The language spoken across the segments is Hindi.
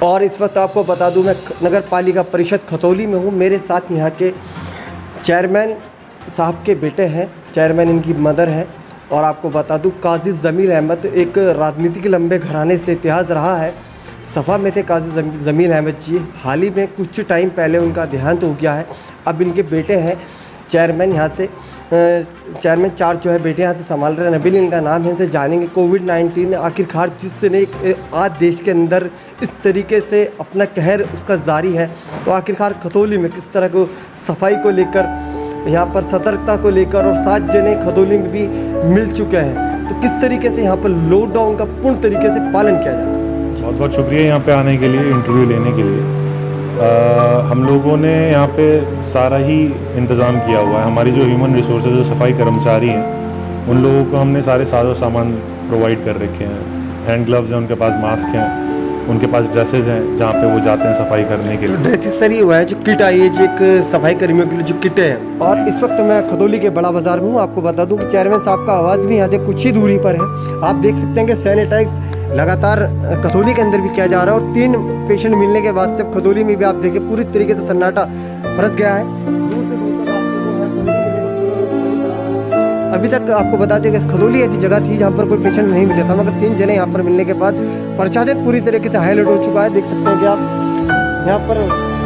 और इस वक्त आपको बता दूं मैं नगर पालिका परिषद खतौली में हूं। मेरे साथ यहाँ के चेयरमैन साहब के बेटे हैं, चेयरमैन इनकी मदर है। और आपको बता दूं काजी ज़मीर अहमद एक राजनीतिक लंबे घराने से इतिहास रहा है। सफ़ा में थे काजी ज़मीर अहमद जी, हाल ही में कुछ टाइम पहले उनका देहांत हो गया है। अब इनके बेटे हैं चेयरमैन, यहाँ से चेयरमैन 4 जो है बेटे यहाँ से संभाल रहे हैं। नबील इनका नाम है, इनसे जानेंगे कोविड-19 आखिरकार जिसने आज देश के अंदर इस तरीके से अपना कहर उसका जारी है, तो आखिरकार खतौली में किस तरह को सफाई को लेकर, यहाँ पर सतर्कता को लेकर और 7 जने खतौली में भी मिल चुके हैं, तो किस तरीके से यहाँ पर लॉकडाउन का पूर्ण तरीके से पालन किया जा रहा है। बहुत बहुत शुक्रिया यहाँ पे आने के लिए, इंटरव्यू लेने के लिए। हम लोगों ने यहाँ पे सारा ही इंतज़ाम किया हुआ है। हमारी जो ह्यूमन रिसोर्सेज जो सफाई कर्मचारी हैं उन लोगों को हमने सारे साजो सामान प्रोवाइड कर रखे हैं। हैंड ग्लव्स हैं, उनके पास मास्क हैं, उनके पास ड्रेसेस हैं जहाँ पे वो जाते हैं सफाई करने के लिए। ड्रेसेस सर ही हुआ है जो किट आई है, जो एक सफाई कर्मियों के लिए जो किट है। और इस वक्त मैं खतौली के बड़ा बाजार में हूँ। आपको बता दूँ कि चेयरमैन साहब का आवाज़ भी यहाँ से कुछ ही दूरी पर है। आप देख सकते हैं कि सैनिटाइज लगातार खतौली के अंदर भी किया जा रहा है। और 3 पेशेंट मिलने के बाद से खतौली में भी आप देखिए पूरी तरीके से सन्नाटा बरस गया है। अभी तक आपको बता दें कि खतौली ऐसी जगह थी जहाँ पर कोई पेशेंट नहीं मिला था, मगर 3 जने यहाँ पर मिलने के बाद प्रशासन पूरी तरीके से हाईलाइट हो चुका है। देख सकते हैं कि आप यहाँ पर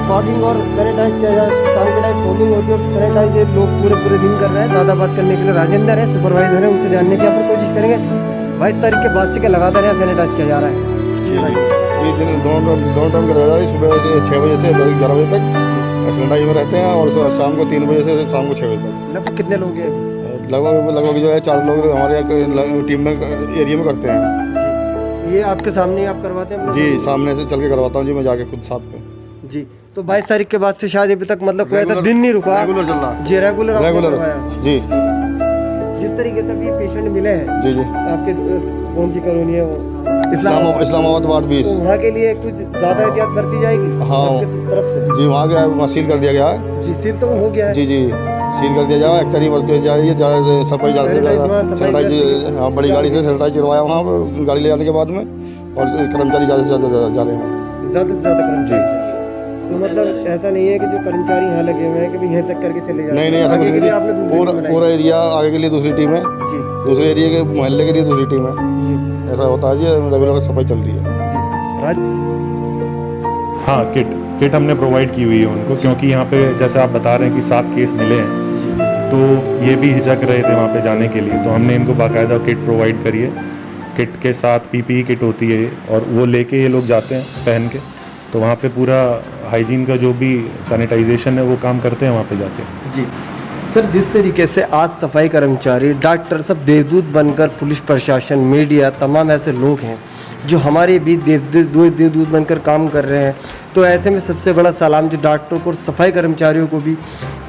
फॉगिंग और सैनिटाइज किया जाए, शाम के टाइम फॉगिंग होती है और सैनिटाइज ये लोग पूरे दिन कर रहे हैं। ज़्यादा बात करने के लिए राजेंद्र है, सुपरवाइजर है, उनसे जानने की यहाँ पर कोशिश करेंगे। 22 तारीख के बाद से क्या लगातार यहाँ सैनिटाइज किया जा रहा है? जी भाई, ये दिन दोनों टाइम कर रहा है। सुबह 6 बजे से 11 बजे तक सैनिटाइज में रहते हैं और शाम को 3 बजे से शाम को 6 बजे तक। लगभग कितने लोग हैं? लगभग जो है 4 लोग हमारे यहाँ टीम में एरिया में करते हैं। ये आपके सामने ही आप करवाते हैं? जी, सामने से चल के करवाता हूँ जी, मैं जाके खुद साथ पे। जी, तो 22 तारीख के बाद से शायद अभी तक मतलब कोई ऐसा दिन नहीं रुका, रेगुलर चल रहा है जी, रेगुलर जी। जिस तरीके से भी पेशेंट मिले हैं जी आपके कौन सी कॉलोनी है वो? इस्लामाबाद वार्ड 20। तो वहाँ के लिए कुछ ज़्यादा एहतियात बरती जाएगी हाँ आपकी तरफ से? जी, वहाँ सील कर दिया गया है। जी, सील तो हो गया है। जी, सील कर दिया जाएगा। एक तरीके बरती जाएगी, सफाई ज़्यादा से ज़्यादा सैनिटाइज, हाँ, बड़ी गाड़ी से सैनिटाइज करवाया वहाँ पर गाड़ी ले जाने के बाद में। और कर्मचारी ज़्यादा से ज़्यादा जा रहे हैं, ज़्यादा से ज़्यादा कर्मचारी। तो मतलब ऐसा नहीं है कि जो कर्मचारी यहाँ लगे हुए हैं कि भी यहाँ तक करके चले जाए? नहीं, ऐसा कुछ नहीं। आपने पूरा एरिया आगे के लिए दूसरी टीम है जी, दूसरे एरिया के मोहल्ले के लिए दूसरी टीम है जी। ऐसा होता है जी, रेगुलर सफाई चल रही है जी। हाँ, किट हमने प्रोवाइड की हुई है उनको, क्योंकि यहाँ पे जैसे आप बता रहे हैं कि 7 केस मिले हैं, तो ये भी हिचक रहे थे वहाँ पे जाने के लिए, तो हमने इनको बाकायदा किट प्रोवाइड करी है। किट के साथ PPE किट होती है और वो लेके ये लोग जाते हैं पहन के, तो वहाँ पे पूरा हाइजीन का जो भी सैनिटाइजेशन है वो काम करते हैं वहाँ पे जाके जी। सर, जिस तरीके से आज सफाई कर्मचारी, डॉक्टर सब देवदूत बनकर, पुलिस प्रशासन, मीडिया, तमाम ऐसे लोग हैं जो हमारे बीच देवदूत बनकर काम कर रहे हैं, तो ऐसे में सबसे बड़ा सलाम जो डॉक्टरों को और सफाई कर्मचारियों को भी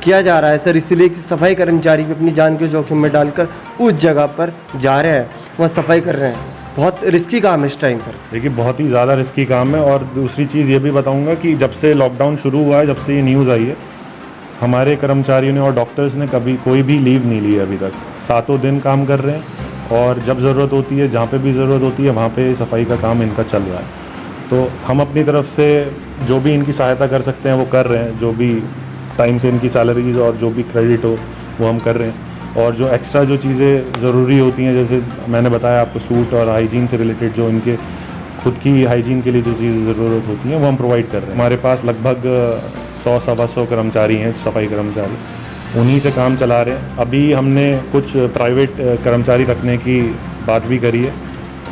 किया जा रहा है सर, इसलिए कि सफाई कर्मचारी भी अपनी जान को जोखिम में डालकर उस जगह पर जा रहे हैं, वहाँ सफाई कर रहे हैं। बहुत रिस्की काम है इस टाइम पर। देखिए, बहुत ही ज़्यादा रिस्की काम है। और दूसरी चीज़ ये भी बताऊंगा कि जब से लॉकडाउन शुरू हुआ है, जब से ये न्यूज़ आई है, हमारे कर्मचारियों ने और डॉक्टर्स ने कभी कोई भी लीव नहीं ली है अभी तक। 7 दिन काम कर रहे हैं और जब ज़रूरत होती है, जहाँ पे भी ज़रूरत होती है, वहाँ पे सफाई का काम इनका चल रहा है। तो हम अपनी तरफ से जो भी इनकी सहायता कर सकते हैं वो कर रहे हैं। जो भी टाइम से इनकी सैलरीज और जो भी क्रेडिट हो वो हम कर रहे हैं। और जो एक्स्ट्रा जो चीज़ें ज़रूरी होती हैं, जैसे मैंने बताया आपको, सूट और हाइजीन से रिलेटेड जो इनके खुद की हाइजीन के लिए जो चीज़ें ज़रूरत होती हैं वो हम प्रोवाइड कर रहे हैं। हमारे पास लगभग 100-125 कर्मचारी हैं, सफाई कर्मचारी, उन्हीं से काम चला रहे हैं। अभी हमने कुछ प्राइवेट कर्मचारी रखने की बात भी करी है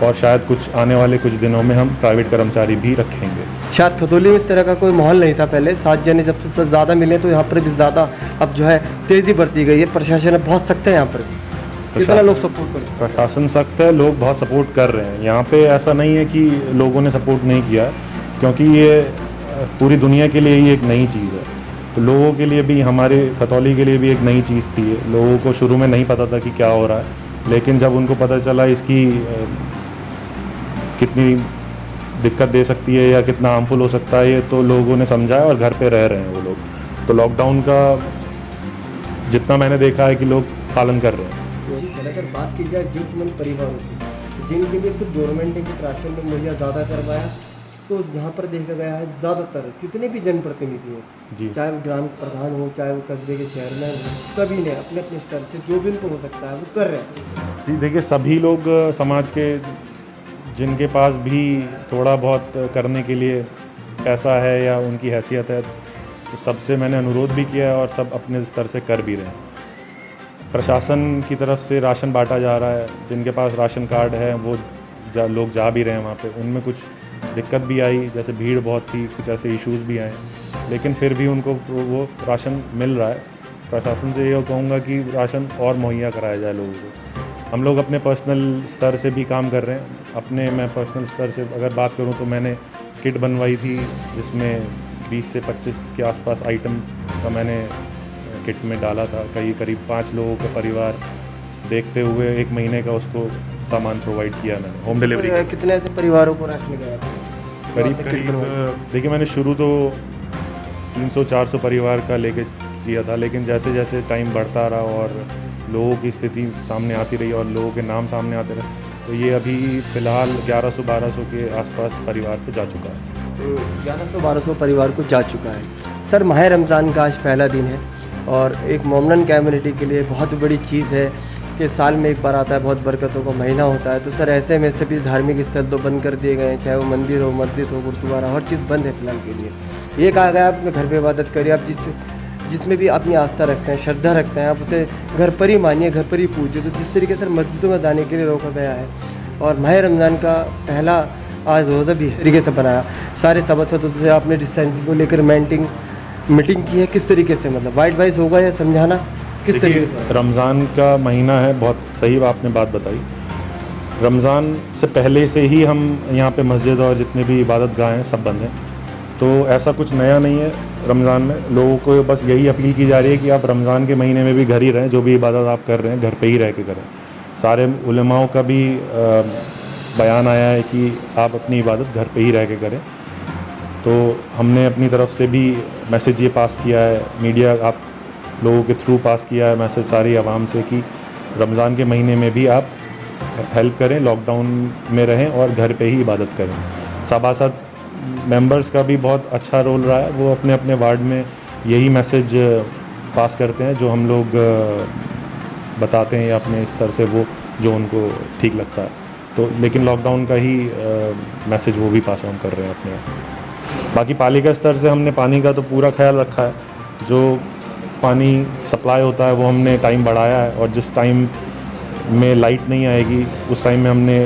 और शायद कुछ आने वाले कुछ दिनों में हम प्राइवेट कर्मचारी भी रखेंगे। शायद खतौली में इस तरह का कोई माहौल नहीं था पहले, 7 जने जब से ज़्यादा मिले तो यहाँ पर भी ज़्यादा अब जो है तेज़ी बढ़ती गई है। प्रशासन बहुत सख्त है यहाँ पर, कितना लोग सपोर्ट कर रहे हैं? प्रशासन सख्त है, लोग बहुत सपोर्ट कर रहे हैं। यहाँ पे ऐसा नहीं है कि लोगों ने सपोर्ट नहीं किया, क्योंकि ये पूरी दुनिया के लिए ही एक नई चीज़ है। तो लोगों के लिए भी, हमारे खतौली के लिए भी एक नई चीज़ थी। लोगों को शुरू में नहीं पता था कि क्या हो रहा है, लेकिन जब उनको पता चला इसकी कितनी दिक्कत दे सकती है या कितना हार्मफुल हो सकता है, ये तो लोगों ने समझा है और घर पे रह रहे हैं वो लोग। तो लॉकडाउन का जितना मैंने देखा है कि लोग पालन कर रहे हैं। जी सर, अगर बात की जाए जरूरतमंद परिवारों की, जिनके लिए खुद गवर्नमेंट ने, प्रशासन ने मुहैया ज़्यादा करवाया, तो यहाँ पर देखा गया है ज़्यादातर जितने भी जनप्रतिनिधि जी। हैं, चाहे वो ग्राम प्रधान हो, चाहे वो कस्बे के चेयरमैन हो, सभी ने अपने अपने स्तर से जो भी उनको हो सकता है वो कर रहे हैं। जी देखिए, सभी लोग समाज के जिनके पास भी थोड़ा बहुत करने के लिए पैसा है या उनकी हैसियत है, तो सबसे मैंने अनुरोध भी किया है और सब अपने स्तर से कर भी रहे हैं। प्रशासन की तरफ से राशन बांटा जा रहा है, जिनके पास राशन कार्ड है वो लोग जा भी रहे हैं वहाँ पे। उनमें कुछ दिक्कत भी आई, जैसे भीड़ बहुत थी, कुछ ऐसे इश्यूज़ भी आए, लेकिन फिर भी उनको वो राशन मिल रहा है। प्रशासन से ये कहूँगा कि राशन और मुहैया कराया जाए लोगों को। हम लोग अपने पर्सनल स्तर से भी काम कर रहे हैं। मैं पर्सनल स्तर से अगर बात करूँ तो मैंने किट बनवाई थी, जिसमें 20 से 25 के आसपास आइटम का मैंने किट में डाला था। करीब 5 लोगों का परिवार देखते हुए 1 महीने का उसको सामान प्रोवाइड किया मैंने, होम डिलीवरी। कितने ऐसे परिवारों को राशन गया था? करीब देखिए, मैंने शुरू तो 300-400 परिवार का लेके किया था, लेकिन जैसे जैसे टाइम बढ़ता रहा और लोगों की स्थिति सामने आती रही और लोगों के नाम सामने आते रहे, तो ये अभी फ़िलहाल 1100-1200 के आसपास परिवार पे जा चुका है। 1100-1200 परिवार को जा चुका है। सर, माह रमज़ान का आज पहला दिन है और एक मोमनन कम्युनिटी के लिए बहुत बड़ी चीज़ है कि साल में एक बार आता है, बहुत बरकतों का महीना होता है। तो सर, ऐसे में सभी धार्मिक स्थल तो बंद कर दिए गए हैं, चाहे वो मंदिर हो, मस्जिद हो, गुरुद्वारा, हर चीज़ बंद है फिलहाल के लिए। ये कहा गया आप अपने घर पे इबादत करिए, आप जिसमें भी अपनी आस्था रखते हैं, श्रद्धा रखते हैं, आप उसे घर पर ही मानिए, घर पर ही पूजिए। तो जिस तरीके से मस्जिदों में जाने के लिए रोका गया है और माह रमज़ान का पहला आज रोज़ा भी तरीके से बनाया, सारे सदस्यों से आपने डिस्टेंसिंग को लेकर मीटिंग की है, किस तरीके से, मतलब वाइट वाइज होगा या समझाना किस तरीके से? रमज़ान का महीना है, बहुत सही आपने बात बताई। रमज़ान से पहले से ही हम यहाँ पे मस्जिद और जितने भी इबादत गाह हैं सब बंद हैं, तो ऐसा कुछ नया नहीं है। रमज़ान में लोगों को बस यही अपील की जा रही है कि आप रमज़ान के महीने में भी घर ही रहें, जो भी इबादत आप कर रहे हैं घर पे ही रह के करें। सारे उलमाओं का भी बयान आया है कि आप अपनी इबादत घर पे ही रह के करें। तो हमने अपनी तरफ से भी मैसेज ये पास किया है, मीडिया आप लोगों के थ्रू पास किया है मैसेज सारी आवाम से कि रमज़ान के महीने में भी आप हेल्प करें, लॉकडाउन में रहें और घर पे ही इबादत करें। सभासद मेंबर्स का भी बहुत अच्छा रोल रहा है, वो अपने अपने वार्ड में यही मैसेज पास करते हैं जो हम लोग बताते हैं या अपने स्तर से वो जो उनको ठीक लगता है। तो लेकिन लॉकडाउन का ही मैसेज वो भी पास ऑन कर रहे हैं अपने आप। बाकी पालिका स्तर से हमने पानी का तो पूरा ख्याल रखा है, जो पानी सप्लाई होता है वो हमने टाइम बढ़ाया है, और जिस टाइम में लाइट नहीं आएगी उस टाइम में हमने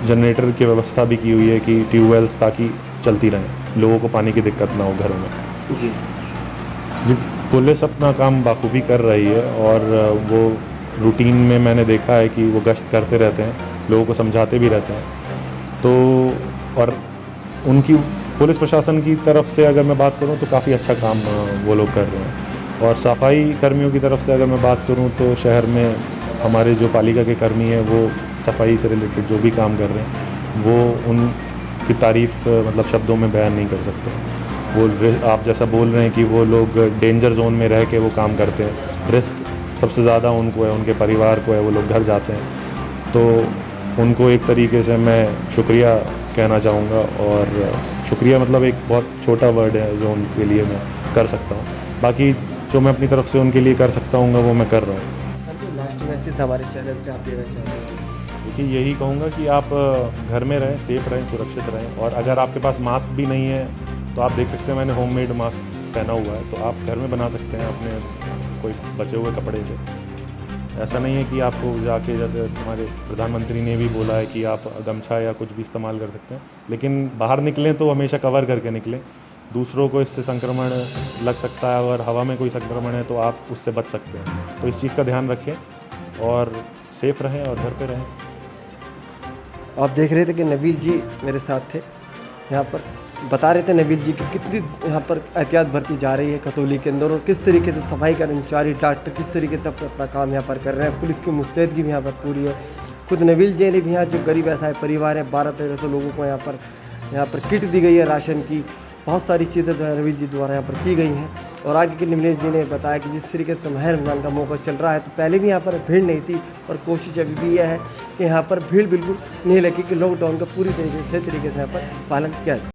जनरेटर की व्यवस्था भी की हुई है कि ट्यूबवेल्स ताकि चलती रहें, लोगों को पानी की दिक्कत ना हो घरों में। जी जी, पुलिस अपना काम बाखूबी कर रही है और वो रूटीन में मैंने देखा है कि वो गश्त करते रहते हैं, लोगों को समझाते भी रहते हैं। तो और उनकी पुलिस प्रशासन की तरफ से अगर मैं बात करूं तो काफ़ी अच्छा काम वो लोग कर रहे हैं। और सफाई कर्मियों की तरफ से अगर मैं बात करूं तो शहर में हमारे जो पालिका के कर्मी हैं वो सफाई से रिलेटेड जो भी काम कर रहे हैं वो उनकी तारीफ़ मतलब शब्दों में बयान नहीं कर सकते। वो आप जैसा बोल रहे हैं कि वो लोग डेंजर जोन में रह के वो काम करते हैं, रिस्क सबसे ज़्यादा उनको है, उनके परिवार को है, वो लोग घर जाते हैं। तो उनको एक तरीके से मैं शुक्रिया कहना चाहूँगा, और शुक्रिया मतलब एक बहुत छोटा वर्ड है जो उनके लिए मैं कर सकता हूँ। बाकी जो मैं अपनी तरफ से उनके लिए कर सकता हूँ वो मैं कर रहा हूँ। सर, जो लास्ट मैसेज हमारे चैनल से आप देना चाहते हैं? देखिए, यही कहूँगा कि आप घर में रहें, सेफ़ रहें, सुरक्षित रहें। और अगर आपके पास मास्क भी नहीं है तो आप देख सकते हैं मैंने होममेड मास्क पहना हुआ है, तो आप घर में बना सकते हैं अपने कोई बचे हुए कपड़े से। ऐसा नहीं है कि आपको जाके, जैसे हमारे प्रधानमंत्री ने भी बोला है कि आप गमछा या कुछ भी इस्तेमाल कर सकते हैं, लेकिन बाहर निकलें तो हमेशा कवर करके निकलें। दूसरों को इससे संक्रमण लग सकता है, अगर हवा में कोई संक्रमण है तो आप उससे बच सकते हैं। तो इस चीज़ का ध्यान रखें और सेफ़ रहें और घर पे रहें। आप देख रहे थे कि नबील जी मेरे साथ थे, यहाँ पर बता रहे थे नबील जी कि कितनी यहाँ पर एहतियात बरती जा रही है खतौली के अंदर, और किस तरीके से सफाई कर्मचारी, डॉक्टर किस तरीके से अपना काम यहाँ पर कर रहे हैं। पुलिस की मुस्तैदगी भी यहाँ पर पूरी है। खुद नबील जी ने भी यहाँ जो गरीब ऐसा परिवार है, 1200-1300 लोगों को यहाँ पर किट दी गई है राशन की। बहुत सारी चीज़ें जो है नबील जी द्वारा यहाँ पर की गई हैं। और आगे के नबील जी ने बताया कि जिस तरीके से माह रमज़ान का मौका चल रहा है, तो पहले भी यहाँ पर भीड़ नहीं थी, और कोशिश अभी भी यह है कि यहाँ पर भीड़ बिल्कुल नहीं लगी, कि लॉकडाउन का पूरी तरीके से यहाँ पर पालन किया जाए।